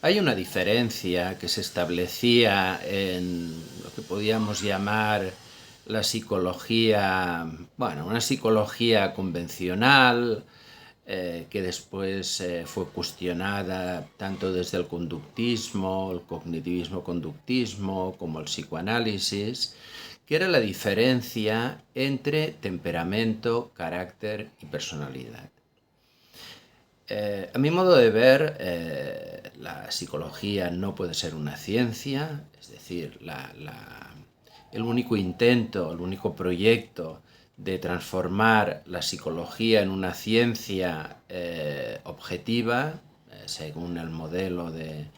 Hay una diferencia que se establecía en lo que podíamos llamar la psicología, bueno, una psicología convencional, que después fue cuestionada tanto desde el conductismo, el cognitivismo-conductismo, como el psicoanálisis, que era la diferencia entre temperamento, carácter y personalidad. A mi modo de ver, la psicología no puede ser una ciencia, es decir, el único intento, el único proyecto de transformar la psicología en una ciencia objetiva, según el modelo de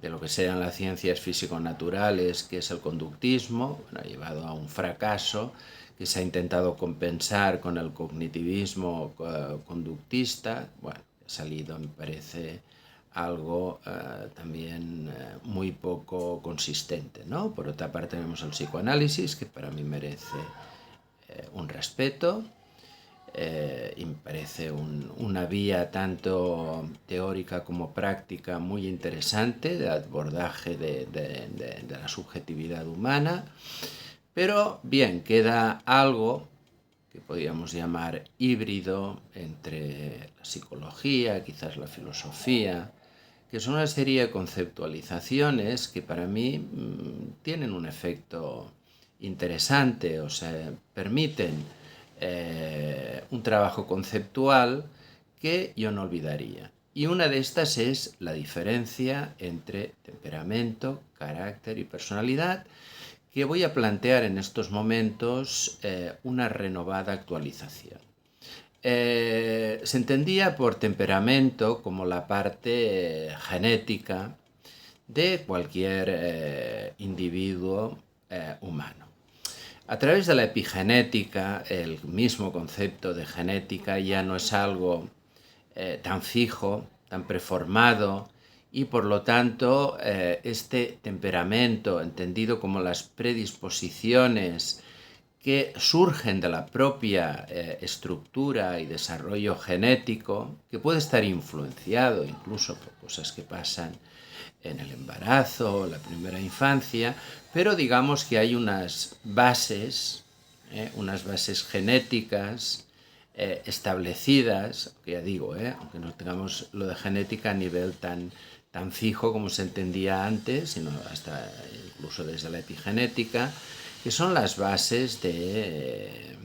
lo que sean las ciencias físico-naturales, que es el conductismo, bueno, ha llevado a un fracaso que se ha intentado compensar con el cognitivismo conductista. Bueno, ha salido, me parece, algo también muy poco consistente, ¿no? Por otra parte tenemos el psicoanálisis, que para mí merece un respeto, y me parece una vía tanto teórica como práctica muy interesante de abordaje de la subjetividad humana. Pero bien, queda algo que podríamos llamar híbrido entre la psicología, quizás la filosofía, que son una serie de conceptualizaciones que para mí tienen un efecto interesante, o sea, permiten un trabajo conceptual que yo no olvidaría. Y una de estas es la diferencia entre temperamento, carácter y personalidad, que voy a plantear en estos momentos una renovada actualización. Se entendía por temperamento como la parte genética de cualquier individuo humano. A través de la epigenética, el mismo concepto de genética ya no es algo tan fijo, tan preformado, y por lo tanto este temperamento, entendido como las predisposiciones que surgen de la propia estructura y desarrollo genético, que puede estar influenciado incluso por cosas que pasan en el embarazo, la primera infancia, pero digamos que hay unas bases genéticas establecidas, que ya digo, aunque no tengamos lo de genética a nivel tan fijo como se entendía antes, sino hasta incluso desde la epigenética, que son las bases de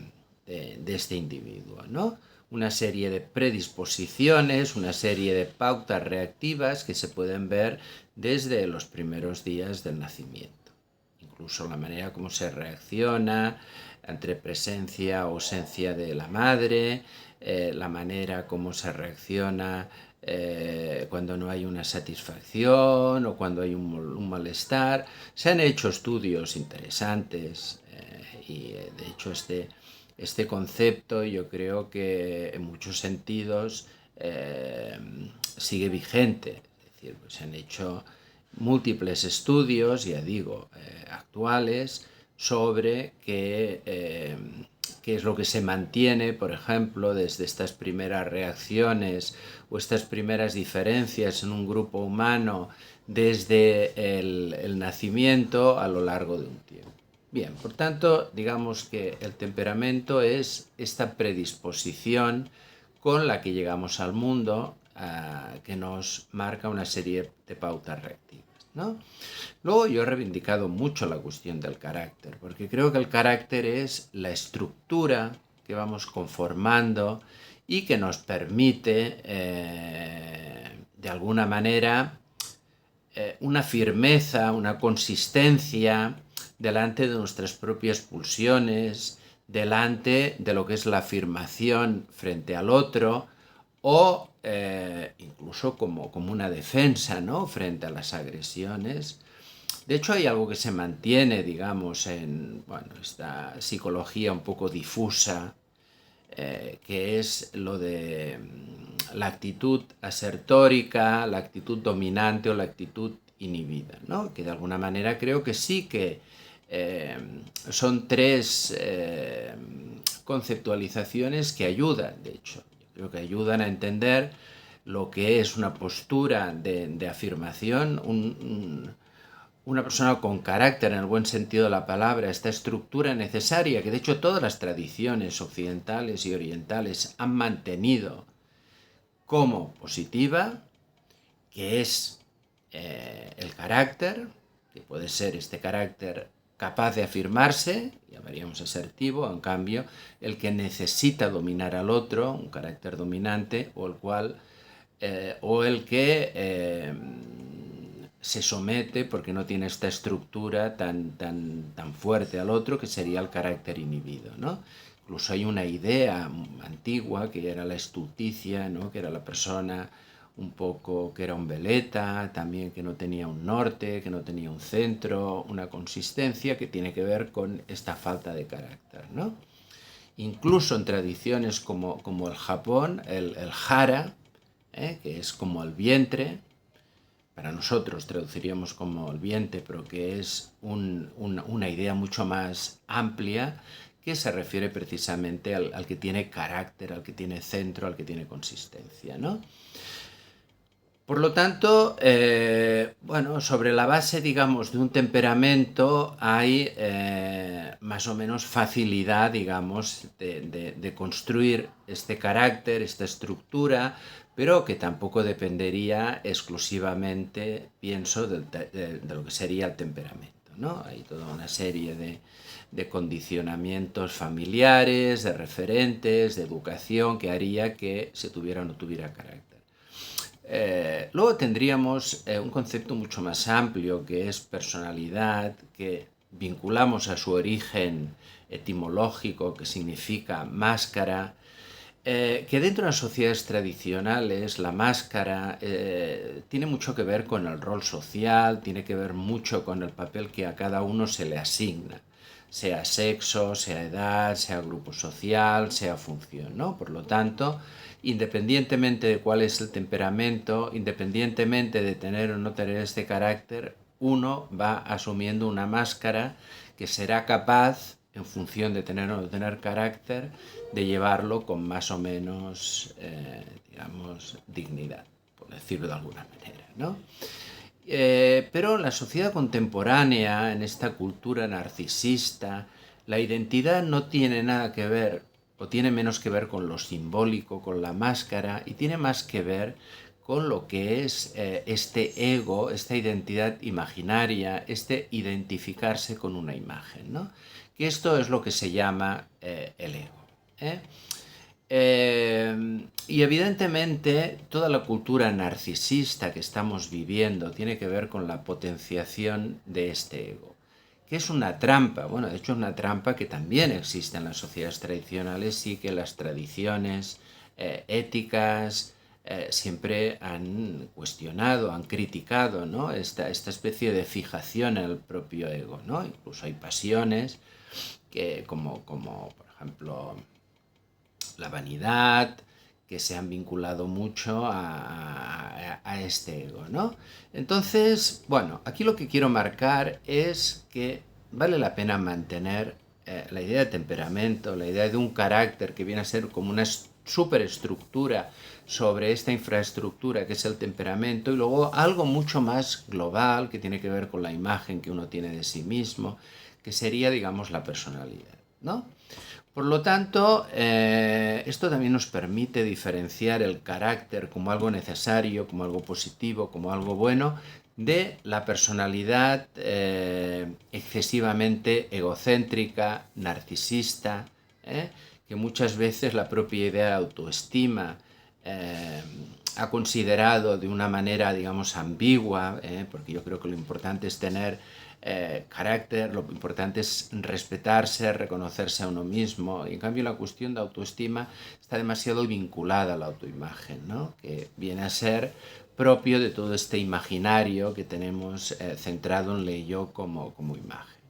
este individuo, ¿no? Una serie de predisposiciones, una serie de pautas reactivas que se pueden ver desde los primeros días del nacimiento. Incluso la manera como se reacciona entre presencia o ausencia de la madre, la manera como se reacciona cuando no hay una satisfacción o cuando hay un malestar. Se han hecho estudios interesantes y de hecho este concepto yo creo que en muchos sentidos sigue vigente. Es decir, pues se han hecho múltiples estudios, ya digo, actuales, sobre qué es lo que se mantiene, por ejemplo, desde estas primeras reacciones o estas primeras diferencias en un grupo humano desde el nacimiento a lo largo de un tiempo. Bien, por tanto, digamos que el temperamento es esta predisposición con la que llegamos al mundo, que nos marca una serie de pautas reactivas, ¿no? Luego yo he reivindicado mucho la cuestión del carácter, porque creo que el carácter es la estructura que vamos conformando y que nos permite, de alguna manera, una firmeza, una consistencia delante de nuestras propias pulsiones, delante de lo que es la afirmación frente al otro, o incluso como una defensa, ¿no?, frente a las agresiones. De hecho, hay algo que se mantiene, digamos, en esta psicología un poco difusa, que es lo de la actitud asertórica, la actitud dominante o la actitud inhibida, ¿no? Que de alguna manera creo que sí que son tres conceptualizaciones que ayudan, de hecho. Yo creo que ayudan a entender lo que es una postura de afirmación, una persona con carácter en el buen sentido de la palabra, esta estructura necesaria que de hecho todas las tradiciones occidentales y orientales han mantenido como positiva, que es el carácter, que puede ser este carácter capaz de afirmarse, llamaríamos asertivo, en cambio, el que necesita dominar al otro, un carácter dominante, o el que se somete porque no tiene esta estructura tan fuerte al otro, que sería el carácter inhibido, ¿no? Incluso hay una idea antigua que era la estulticia, ¿no? Que era la persona un poco que era un veleta, también que no tenía un norte, que no tenía un centro, una consistencia que tiene que ver con esta falta de carácter, ¿no? Incluso en tradiciones como el Japón, el hara, que es como el vientre, para nosotros traduciríamos como el vientre, pero que es una idea mucho más amplia que se refiere precisamente al que tiene carácter, al que tiene centro, al que tiene consistencia, ¿no? Por lo tanto, bueno, sobre la base, digamos, de un temperamento hay más o menos facilidad, digamos, de construir este carácter, esta estructura, pero que tampoco dependería exclusivamente, pienso, de lo que sería el temperamento, ¿no? Hay toda una serie de condicionamientos familiares, de referentes, de educación, que haría que se tuviera o no tuviera carácter. Luego tendríamos un concepto mucho más amplio, que es personalidad, que vinculamos a su origen etimológico, que significa máscara, que dentro de las sociedades tradicionales la máscara tiene mucho que ver con el rol social, tiene que ver mucho con el papel que a cada uno se le asigna, sea sexo, sea edad, sea grupo social, sea función, ¿no? Por lo tanto, independientemente de cuál es el temperamento, independientemente de tener o no tener este carácter, uno va asumiendo una máscara que será capaz, en función de tener o no tener carácter, de llevarlo con más o menos, digamos, dignidad, por decirlo de alguna manera, ¿no? Pero en la sociedad contemporánea, en esta cultura narcisista, la identidad no tiene nada que ver, o tiene menos que ver con lo simbólico, con la máscara, y tiene más que ver con lo que es este ego, esta identidad imaginaria, este identificarse con una imagen, ¿no? Que esto es lo que se llama el ego, ¿eh? Y evidentemente toda la cultura narcisista que estamos viviendo tiene que ver con la potenciación de este ego, que es una trampa, bueno, de hecho es una trampa que también existe en las sociedades tradicionales y que las tradiciones éticas siempre han cuestionado, han criticado, ¿no? Esta especie de fijación en el propio ego, ¿no? Incluso hay pasiones que, como por ejemplo la vanidad, que se han vinculado mucho a este ego, ¿no? Entonces, bueno, aquí lo que quiero marcar es que vale la pena mantener la idea de temperamento, la idea de un carácter que viene a ser como una superestructura sobre esta infraestructura que es el temperamento, y luego algo mucho más global que tiene que ver con la imagen que uno tiene de sí mismo, que sería, digamos, la personalidad, ¿no? Por lo tanto, esto también nos permite diferenciar el carácter como algo necesario, como algo positivo, como algo bueno, de la personalidad excesivamente egocéntrica, narcisista, que muchas veces la propia idea de autoestima ha considerado de una manera, digamos, ambigua, porque yo creo que lo importante es tener carácter, lo importante es respetarse, reconocerse a uno mismo, y en cambio la cuestión de autoestima está demasiado vinculada a la autoimagen, ¿no? Que viene a ser propio de todo este imaginario que tenemos centrado en el yo como imagen.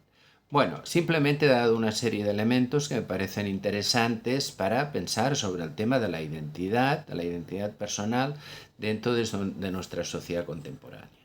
Bueno, simplemente he dado una serie de elementos que me parecen interesantes para pensar sobre el tema de la identidad personal dentro de nuestra sociedad contemporánea.